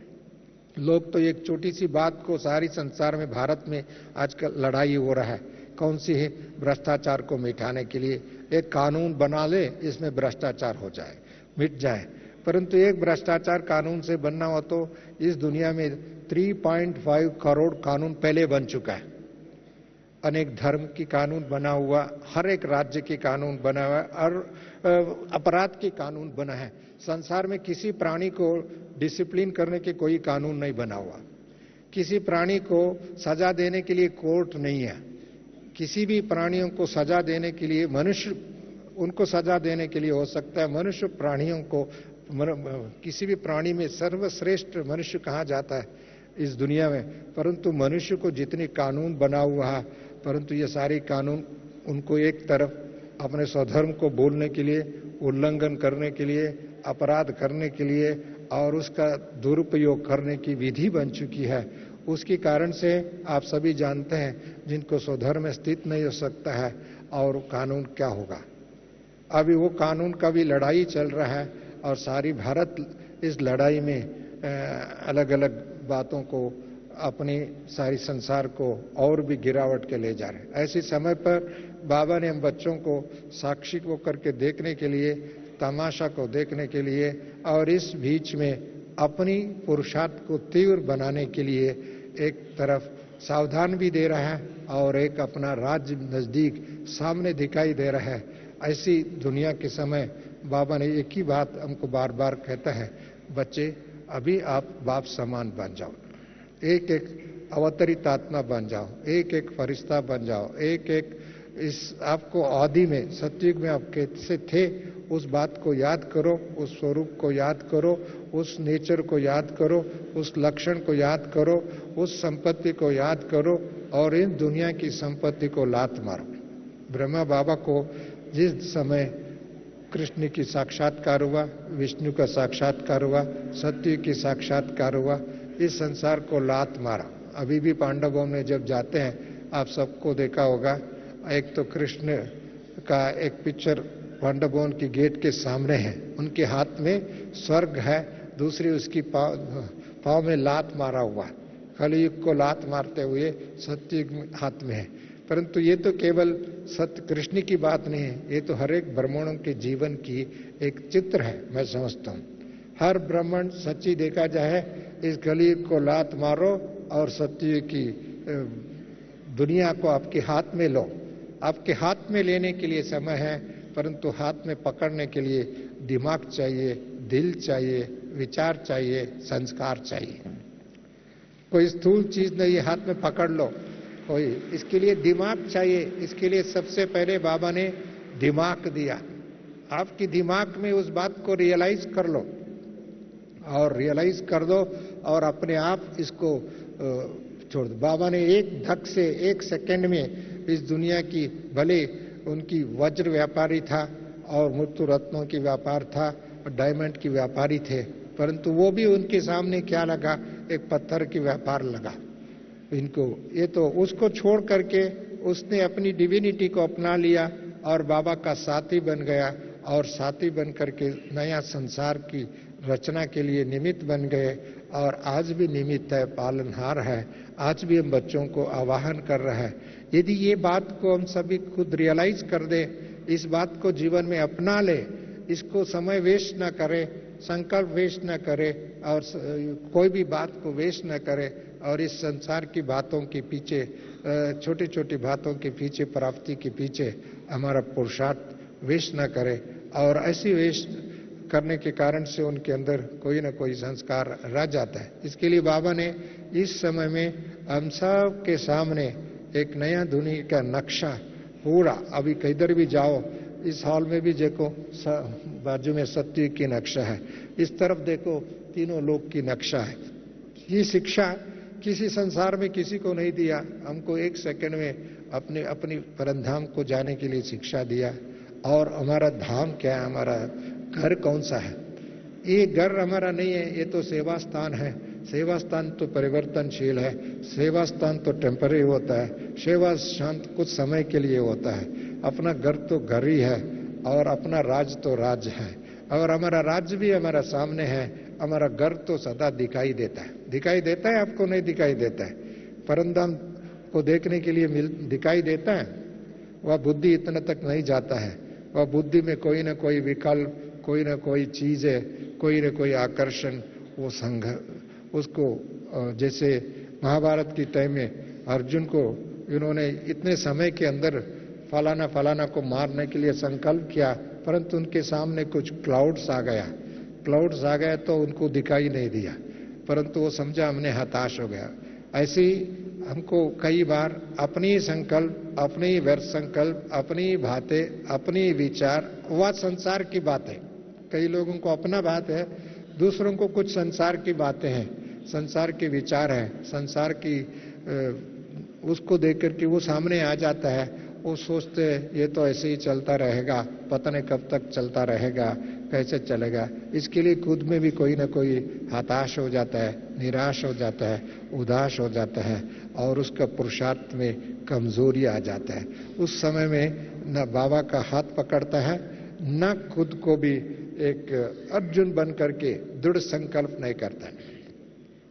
लोग तो एक छोटी सी बात को सारी संसार में, भारत में आजकल लड़ाई हो रहा है, कौन सी है? भ्रष्टाचार को मिटाने के लिए एक कानून बना ले, इसमें भ्रष्टाचार हो जाए, मिट जाए। परंतु एक भ्रष्टाचार कानून से बनना हो तो इस दुनिया में 3.5 करोड़ कानून पहले बन चुका है। अनेक धर्म की कानून बना हुआ, हर एक राज्य की कानून बना हुआ और अपराध की कानून बना है। संसार में किसी प्राणी को डिसिप्लिन करने के कोई कानून नहीं बना हुआ, किसी प्राणी को सजा देने के लिए कोर्ट नहीं है। किसी भी प्राणियों को सजा देने के लिए मनुष्य, उनको सजा देने के लिए हो सकता है मनुष्य प्राणियों को, किसी भी प्राणी में सर्वश्रेष्ठ मनुष्य कहा जाता है इस दुनिया में। परंतु मनुष्य को जितनी कानून बना हुआ है, परंतु ये सारी कानून उनको एक तरफ अपने स्वधर्म को बोलने के लिए, उल्लंघन करने के लिए, अपराध करने के लिए और उसका दुरुपयोग करने की विधि बन चुकी है। उसके कारण से आप सभी जानते हैं जिनको स्वधर्म में स्थित नहीं हो सकता है और कानून क्या होगा। अभी वो कानून का भी लड़ाई चल रहा है और सारी भारत इस लड़ाई में अलग अलग बातों को अपनी सारी संसार को और भी गिरावट के ले जा रहे हैं। ऐसे समय पर बाबा ने हम बच्चों को साक्षी को करके देखने के लिए, तमाशा को देखने के लिए और इस बीच में अपनी पुरुषार्थ को तीव्र बनाने के लिए एक तरफ सावधान भी दे रहा है और एक अपना राज्य नजदीक सामने दिखाई दे रहा है। ऐसी दुनिया के समय बाबा ने एक ही बात हमको बार बार कहता है, बच्चे अभी आप बाप समान बन जाओ, एक एक अवतरित आत्मा बन जाओ, एक एक फरिश्ता बन जाओ, एक एक इस आपको आदि में सतयुग में आप कैसे थे उस बात को याद करो, उस स्वरूप को याद करो, उस नेचर को याद करो, उस लक्षण को याद करो, उस संपत्ति को याद करो और इन दुनिया की संपत्ति को लात मारो। ब्रह्मा बाबा को जिस समय कृष्ण की साक्षात्कार हुआ, विष्णु का साक्षात्कार हुआ, सत्य की साक्षात्कार हुआ, इस संसार को लात मारा। अभी भी पांडवों में जब जाते हैं आप सबको देखा होगा, एक तो कृष्ण का एक पिक्चर पांडवों की गेट के सामने है, उनके हाथ में स्वर्ग है, दूसरी उसकी पाँव में लात मारा हुआ, कलयुग को लात मारते हुए सत्युग हाथ में है। परंतु ये तो केवल सत्य कृष्ण की बात नहीं है, ये तो हर एक ब्राह्मणों के जीवन की एक चित्र है। मैं समझता हूँ हर ब्राह्मण सच्ची देखा जाए इस कलयुग को लात मारो और सत्य की दुनिया को आपके हाथ में लो। आपके हाथ में लेने के लिए समय है, परंतु हाथ में पकड़ने के लिए दिमाग चाहिए, दिल चाहिए, विचार चाहिए, संस्कार चाहिए। कोई स्थूल चीज नहीं है हाथ में पकड़ लो, कोई इसके लिए दिमाग चाहिए। इसके लिए सबसे पहले बाबा ने दिमाग दिया। आपकी दिमाग में उस बात को रियलाइज कर लो और रियलाइज कर दो और अपने आप इसको छोड़ दो। बाबा ने एक धक से एक सेकंड में इस दुनिया की, भले उनकी वज्र व्यापारी था और मुत्तु रत्नों की व्यापार था और डायमंड की व्यापारी थे, परंतु वो भी उनके सामने क्या लगा, एक पत्थर की व्यापार लगा इनको। ये तो उसको छोड़ करके उसने अपनी डिविनिटी को अपना लिया और बाबा का साथी बन गया और साथी बन करके नया संसार की रचना के लिए निमित्त बन गए और आज भी निमित्त है, पालनहार है। आज भी हम बच्चों को आवाहन कर रहा है। यदि ये बात को हम सभी खुद रियलाइज कर दे, इस बात को जीवन में अपना ले, इसको समय वेस्ट न करे, संकल्प वेस्ट न करे और कोई भी बात को वेस्ट न करे और इस संसार की बातों के पीछे, छोटी छोटी बातों के पीछे, प्राप्ति के पीछे हमारा पुरुषार्थ वेस्ट न करे और ऐसी वेस्ट करने के कारण से उनके अंदर कोई न कोई संस्कार रह जाता है। इसके लिए बाबा ने इस समय में हम सब के सामने एक नया दुनिया का नक्शा पूरा, अभी किधर भी जाओ, इस हॉल में भी देखो बाजू में सत्य की नक्शा है, इस तरफ देखो तीनों लोक की नक्शा है। ये शिक्षा किसी संसार में किसी को नहीं दिया, हमको एक सेकंड में अपनी परमधाम को जाने के लिए शिक्षा दिया। और हमारा धाम क्या है, हमारा घर कौन सा है? ये घर हमारा नहीं है, ये तो सेवा स्थान है। सेवा स्थान तो परिवर्तनशील है, सेवा स्थान तो टेम्पररी होता है, सेवा स्थान कुछ समय के लिए होता है। अपना घर तो घर ही है और अपना राज तो राज्य है और हमारा राज्य भी हमारा सामने है। हमारा घर तो सदा दिखाई देता है। दिखाई देता है आपको? नहीं दिखाई देता है। परमधाम को देखने के लिए दिखाई देता है? वह बुद्धि इतना तक नहीं जाता है। वह बुद्धि में कोई न कोई विकल्प, कोई न कोई चीज है, कोई न कोई आकर्षण, वो संघ उसको, जैसे महाभारत की टाइम में अर्जुन को इन्होंने इतने समय के अंदर फलाना फलाना को मारने के लिए संकल्प किया, परंतु उनके सामने कुछ क्लाउड्स आ गया तो उनको दिखाई नहीं दिया, परंतु वो समझा हमने हताश हो गया। ऐसे ही हमको कई बार अपनी संकल्प, अपनी व्यर्थ संकल्प, अपनी बातें, अपनी विचार, वह संसार की बातें, कई लोगों को अपना बात है, दूसरों को कुछ संसार की बातें हैं, संसार के विचार हैं, संसार की उसको देख करके वो सामने आ जाता है, वो सोचते हैं ये तो ऐसे ही चलता रहेगा, पता नहीं कब तक चलता रहेगा, कैसे चलेगा। इसके लिए खुद में भी कोई ना कोई हताश हो जाता है, निराश हो जाता है, उदास हो जाता है और उसका पुरुषार्थ में कमजोरी आ जाता है। उस समय में न बाबा का हाथ पकड़ता है, न खुद को भी एक अर्जुन बन करके दृढ़ संकल्प नहीं करता है।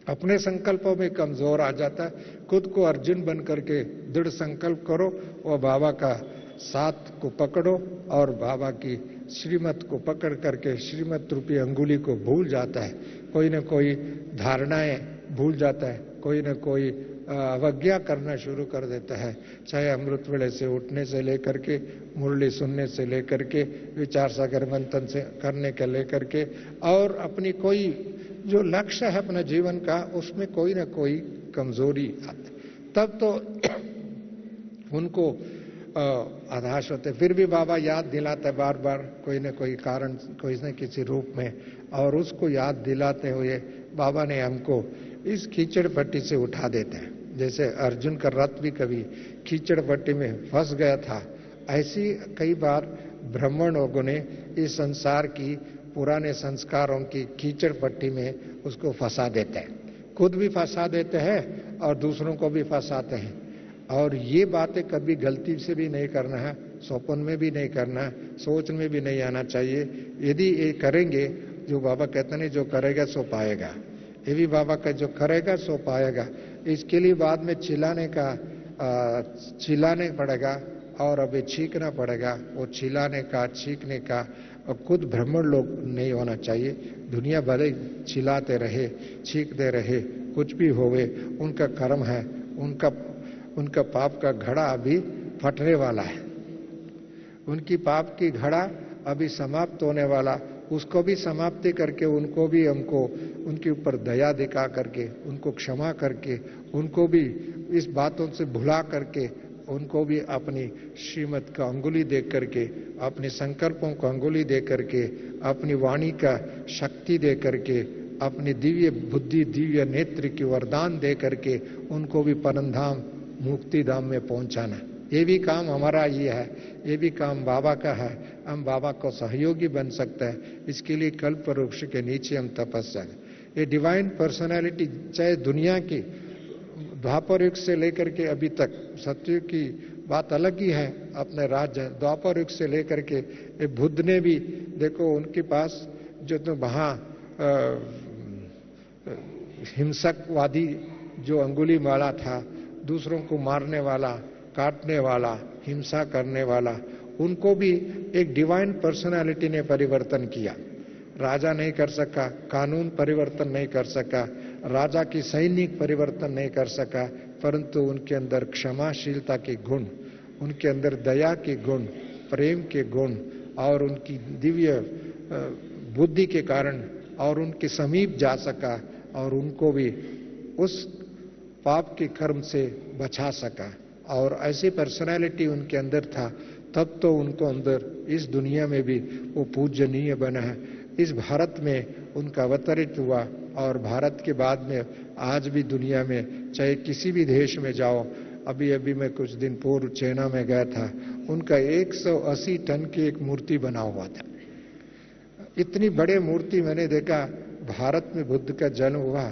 अपने संकल्पों में कमजोर आ जाता है। खुद को अर्जुन बन करके दृढ़ संकल्प करो और बाबा का साथ को पकड़ो और बाबा की श्रीमत को पकड़ करके श्रीमत रूपी अंगुली को भूल जाता है। कोई न कोई धारणाएं भूल जाता है, कोई न कोई अवज्ञा करना शुरू कर देता है। चाहे अमृत वेले से उठने से लेकर के, मुरली सुनने से लेकर के, विचार सागर मंथन से करने के लेकर के, और अपनी कोई जो लक्ष्य है अपना जीवन का, उसमें कोई ना कोई कमजोरी आती, तब तो उनको आधाश होते। फिर भी बाबा याद दिलाते हैं बार बार, कोई न कोई कारण, कोई न किसी रूप में, और उसको याद दिलाते हुए बाबा ने हमको इस कीचड़ पट्टी से उठा देते हैं। जैसे अर्जुन का रथ भी कभी कीचड़ पट्टी में फंस गया था, ऐसी कई बार ब्राह्मण लोगों ने इस संसार की पुराने संस्कारों की कीचड़ पट्टी में उसको फंसा देते हैं। खुद भी फंसा देते हैं और दूसरों को भी फंसाते हैं। और ये बातें कभी गलती से भी नहीं करना है, स्वप्न में भी नहीं करना है, सोच में भी नहीं आना चाहिए। यदि ये करेंगे, जो बाबा कहते हैं जो करेगा सो पाएगा, ये भी बाबा का जो करेगा सो पाएगा। इसके लिए बाद में चिल्लाने पड़ेगा और अभी छींकना पड़ेगा। वो चिल्लाने का, छींकने का और खुद ब्राह्मण लोग नहीं होना चाहिए। दुनिया भले चिल्लाते रहे, छींकते रहे, कुछ भी होवे, उनका कर्म है, उनका पाप का घड़ा अभी फटने वाला है। उनकी पाप की घड़ा अभी समाप्त होने वाला, उसको भी समाप्ति करके उनको भी हमको उनके ऊपर दया दिखा करके, उनको क्षमा करके, उनको भी इस बातों से भुला करके, उनको भी अपनी श्रीमत का अंगुली दे करके, अपने संकल्पों को अंगुली दे करके, अपनी वाणी का शक्ति दे करके, अपनी दिव्य बुद्धि, दिव्य नेत्र की वरदान दे करके उनको भी परमधाम मुक्ति धाम में पहुंचाना। ये भी काम हमारा ही है, ये भी काम बाबा का है। हम बाबा को सहयोगी बन सकते हैं। इसके लिए कल्प वृक्ष के नीचे हम तपस्या करें। ये डिवाइन पर्सनालिटी चाहे दुनिया की द्वापर युग से लेकर के अभी तक, सतयुग की बात अलग ही है, अपने राज्य द्वापर युग से लेकर के बुद्ध ने भी देखो, उनके पास जो तो वहां हिंसकवादी जो अंगुली माला था, दूसरों को मारने वाला, काटने वाला, हिंसा करने वाला, उनको भी एक डिवाइन पर्सनालिटी ने परिवर्तन किया। राजा नहीं कर सका, कानून परिवर्तन नहीं कर सका, राजा की सैनिक परिवर्तन नहीं कर सका, परंतु उनके अंदर क्षमाशीलता के गुण, उनके अंदर दया के गुण, प्रेम के गुण और उनकी दिव्य बुद्धि के कारण और उनके समीप जा सका और उनको भी उस पाप के कर्म से बचा सका। और ऐसी पर्सनालिटी उनके अंदर था, तब तो उनको अंदर इस दुनिया में भी वो पूजनीय बना है। इस भारत में उनका अवतरित हुआ और भारत के बाद में आज भी दुनिया में चाहे किसी भी देश में जाओ, अभी मैं कुछ दिन पूर्व चाइना में गया था, उनका 180 टन की एक मूर्ति बना हुआ था। इतनी बड़े मूर्ति मैंने देखा। भारत में बुद्ध का जन्म हुआ,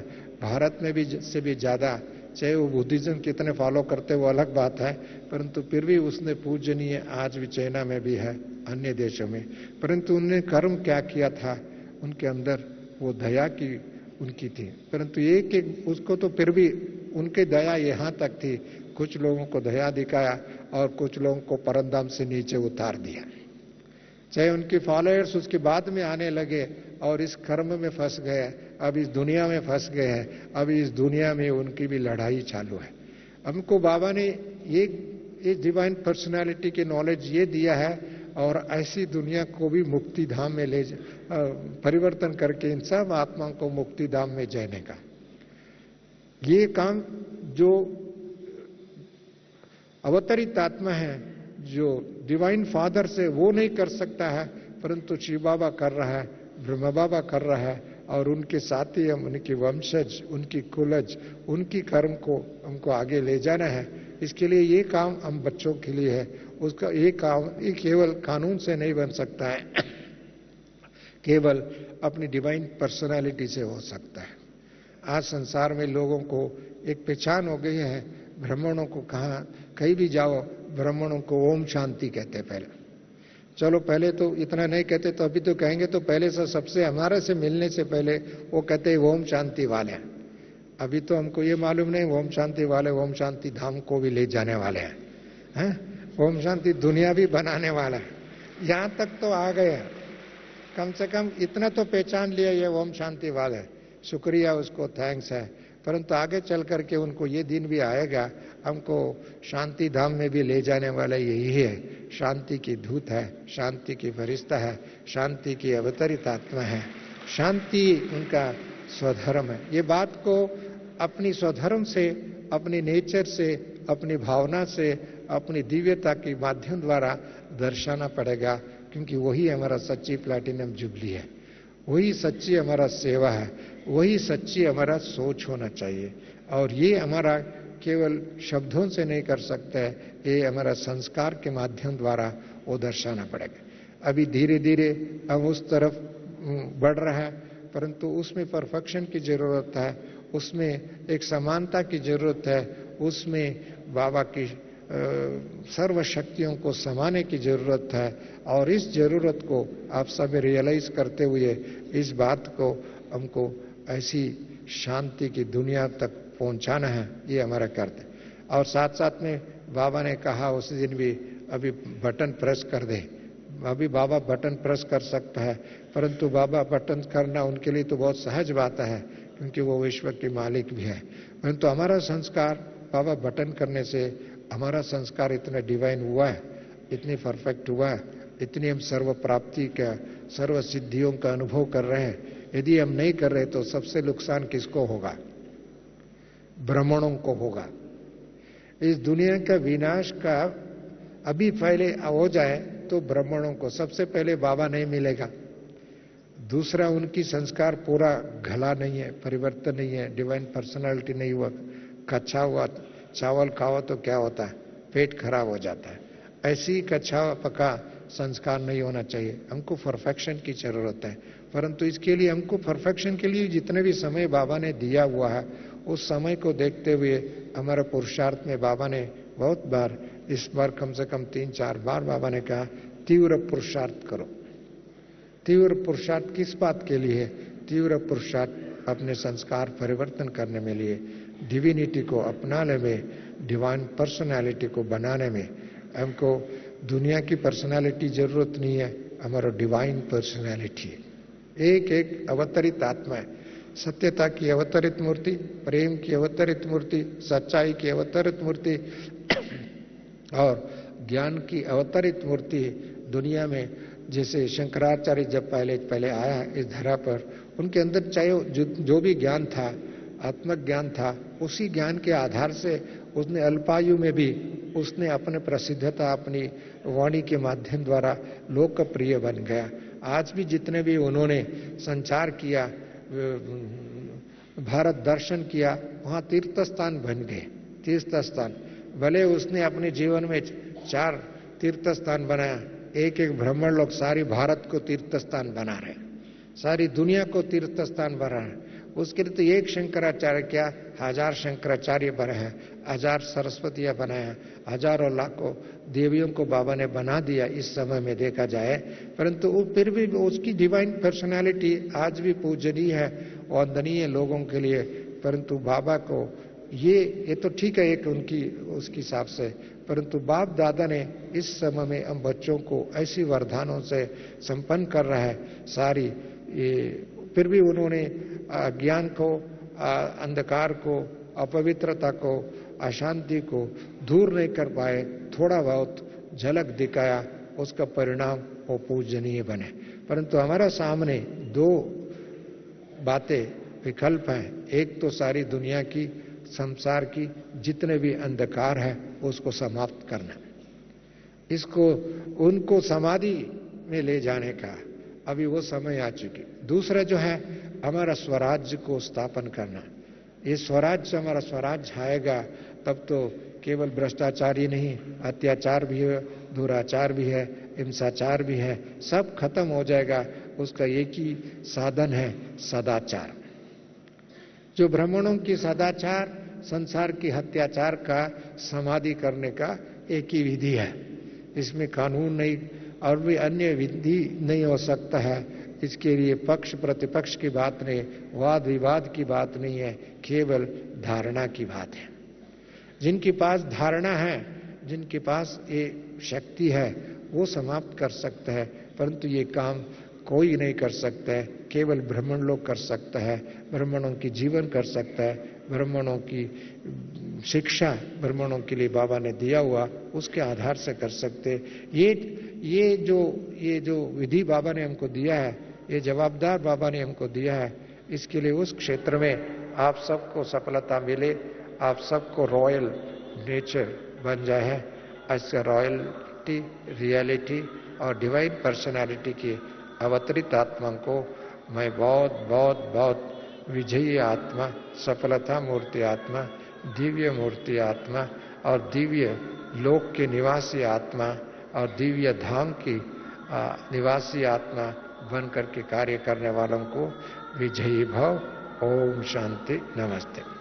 भारत में भी से भी ज्यादा, चाहे वो बुद्धिज्म कितने फॉलो करते वो अलग बात है, परंतु फिर भी उसने पूजनीय आज भी चाइना में भी है, अन्य देशों में। परंतु उन्होंने कर्म क्या किया था, उनके अंदर वो दया की उनकी थी, परंतु एक उसको तो फिर भी उनकी दया यहाँ तक थी, कुछ लोगों को दया दिखाया और कुछ लोगों को परमधाम से नीचे उतार दिया। चाहे उनके फॉलोअर्स उसके बाद में आने लगे और इस कर्म में फंस गए, अब इस दुनिया में फंस गए हैं, अब इस दुनिया में उनकी भी लड़ाई चालू है। हमको बाबा ने ये डिवाइन पर्सनालिटी की नॉलेज ये दिया है और ऐसी दुनिया को भी मुक्ति धाम में ले परिवर्तन करके इन सब आत्माओं को मुक्ति धाम में जाने का ये काम जो अवतरित आत्मा है, जो डिवाइन फादर से वो नहीं कर सकता है, परंतु शिव बाबा कर रहा है, ब्रह्मा बाबा कर रहा है और उनके साथी हम, उनकी वंशज, उनकी कुलज, उनकी कर्म को हमको आगे ले जाना है। इसके लिए ये काम हम बच्चों के लिए है। उसका ये काम ये केवल कानून से नहीं बन सकता है, केवल अपनी डिवाइन पर्सनालिटी से हो सकता है। आज संसार में लोगों को एक पहचान हो गई है, ब्राह्मणों को कहीं भी जाओ ब्राह्मणों को ओम शांति कहते पहले। चलो पहले तो इतना नहीं कहते, तो अभी तो कहेंगे, तो पहले से सबसे हमारे से मिलने से पहले वो कहते ओम शांति वाले हैं। अभी तो हमको ये मालूम नहीं ओम शांति वाले ओम शांति धाम को भी ले जाने वाले हैं, ओम शांति दुनिया भी बनाने वाला है। यहां तक तो आ गए हैं, कम से कम इतना तो पहचान लिया ये ओम शांति वाले, शुक्रिया उसको, थैंक्स है। परंतु आगे चल करके उनको ये दिन भी आएगा, हमको शांति धाम में भी ले जाने वाला यही है। शांति की दूत है, शांति की फरिश्ता है, शांति की अवतरित आत्मा है, शांति उनका स्वधर्म है। ये बात को अपनी स्वधर्म से, अपनी नेचर से, अपनी भावना से, अपनी दिव्यता के माध्यम द्वारा दर्शाना पड़ेगा, क्योंकि वही हमारा सच्ची प्लैटिनम जुबली है, वही सच्ची हमारा सेवा है, वही सच्ची हमारा सोच होना चाहिए। और ये हमारा केवल शब्दों से नहीं कर सकते, ये हमारा संस्कार के माध्यम द्वारा वो दर्शाना पड़ेगा। अभी धीरे धीरे हम उस तरफ बढ़ रहे हैं, परंतु उसमें परफेक्शन की जरूरत है, उसमें एक समानता की जरूरत है, उसमें बाबा की सर्व शक्तियों को समाने की जरूरत है। और इस जरूरत को आप सब रियलाइज करते हुए इस बात को हमको ऐसी शांति की दुनिया तक पहुंचाना है, ये हमारा कर्तव्य। और साथ साथ में बाबा ने कहा उस दिन भी, अभी बटन प्रेस कर दे। अभी बाबा बटन प्रेस कर सकता है, परंतु बाबा बटन करना उनके लिए तो बहुत सहज बात है, क्योंकि वो विश्व के मालिक भी है। परंतु हमारा संस्कार बाबा बटन करने से हमारा संस्कार इतना डिवाइन हुआ है, इतनी परफेक्ट हुआ है, इतनी हम सर्व प्राप्ति का, सर्व सिद्धियों का अनुभव कर रहे हैं। यदि हम नहीं कर रहे तो सबसे नुकसान किसको होगा? ब्राह्मणों को होगा। इस दुनिया का विनाश का अभी पहले हो जाए तो ब्राह्मणों को सबसे पहले बाबा नहीं मिलेगा। दूसरा, उनकी संस्कार पूरा घला नहीं है, परिवर्तन नहीं है, डिवाइन पर्सनालिटी नहीं हुआ, कच्चा हुआ चावल खाओ तो क्या होता है? पेट खराब हो जाता है। ऐसी कच्चा पका संस्कार नहीं होना चाहिए। हमको परफेक्शन की जरूरत है, परंतु इसके लिए हमको परफेक्शन के लिए जितने भी समय बाबा ने दिया हुआ है, उस समय को देखते हुए हमारा पुरुषार्थ में बाबा ने बहुत बार, इस बार कम से कम 3-4 बार बाबा ने कहा तीव्र पुरुषार्थ करो। तीव्र पुरुषार्थ किस बात के लिए? तीव्र पुरुषार्थ अपने संस्कार परिवर्तन करने में लिए, डिविनिटी को अपनाने में, डिवाइन पर्सनालिटी को बनाने में। हमको दुनिया की पर्सनालिटी जरूरत नहीं है, हमारा डिवाइन पर्सनालिटी है। एक एक अवतरित आत्मा है, सत्यता की अवतरित मूर्ति, प्रेम की अवतरित मूर्ति, सच्चाई की अवतरित मूर्ति और ज्ञान की अवतरित मूर्ति दुनिया में। जैसे शंकराचार्य जब पहले आया इस धरा पर, उनके अंदर चाहे जो भी ज्ञान था, आत्मज्ञान था, उसी ज्ञान के आधार से उसने अल्पायु में भी उसने अपने प्रसिद्धता अपनी वाणी के माध्यम द्वारा लोकप्रिय बन गया। आज भी जितने भी उन्होंने संचार किया, भारत दर्शन किया, वहाँ तीर्थ स्थान बन गए। तीर्थ स्थान भले उसने अपने जीवन में 4 तीर्थ स्थान बनाया, एक एक ब्राह्मण लोग सारी भारत को तीर्थ स्थान बना रहे, सारी दुनिया को तीर्थ स्थान बना रहे। उसके लिए तो एक शंकराचार्य क्या, 1000 शंकराचार्य बने हैं, 1000 सरस्वतियां बनाए हैं, हजारों लाखों देवियों को बाबा ने बना दिया इस समय में देखा जाए। परंतु फिर भी उसकी डिवाइन पर्सनालिटी आज भी पूजनीय है, वंदनीय लोगों के लिए। परंतु बाबा को ये तो ठीक है एक उनकी उसके हिसाब से, परंतु बाप दादा ने इस समय में हम बच्चों को ऐसी वरदानों से संपन्न कर रहा है सारी। फिर भी उन्होंने ज्ञान को, अंधकार को, अपवित्रता को, अशांति को दूर नहीं कर पाए। थोड़ा बहुत झलक दिखाया, उसका परिणाम वो पूजनीय बने। परंतु हमारा सामने 2 बातें विकल्प हैं। एक तो सारी दुनिया की, संसार की जितने भी अंधकार है उसको समाप्त करना, इसको उनको समाधि में ले जाने का अभी वो समय आ चुकी। दूसरा जो है हमारा स्वराज्य को स्थापन करना। ये स्वराज्य, हमारा स्वराज्य आएगा तब तो केवल भ्रष्टाचार ही नहीं, अत्याचार भी है, दुराचार भी है, हिंसाचार भी है, सब खत्म हो जाएगा। उसका एक ही साधन है, सदाचार। जो ब्राह्मणों की सदाचार संसार की हत्याचार का समाधि करने का एक ही विधि है। इसमें कानून नहीं और भी अन्य विधि नहीं हो सकता है। इसके लिए पक्ष प्रतिपक्ष की बात नहीं, वाद विवाद की बात नहीं है, केवल धारणा की बात है। जिनके पास धारणा है, जिनके पास ये शक्ति है, वो समाप्त कर सकता है, परंतु ये काम कोई नहीं कर सकता है, केवल ब्राह्मण लोग कर सकता है। ब्राह्मणों की जीवन कर सकता है, ब्राह्मणों की शिक्षा ब्राह्मणों के लिए बाबा ने दिया हुआ, उसके आधार से कर सकते। ये जो विधि बाबा ने हमको दिया है, ये जवाबदार बाबा ने हमको दिया है, इसके लिए उस क्षेत्र में आप सबको सफलता मिले, आप सबको रॉयल नेचर बन जाए। ऐसा रॉयल्टी, रियलिटी और डिवाइन पर्सनालिटी की अवतरित आत्मा को मैं बहुत बहुत बहुत विजयी आत्मा, सफलता मूर्ति आत्मा, दिव्य मूर्ति आत्मा और दिव्य लोक के निवासी आत्मा और दिव्य धाम की निवासी आत्मा बन करके कार्य करने वालों को विजयी भव। ओम शांति, नमस्ते।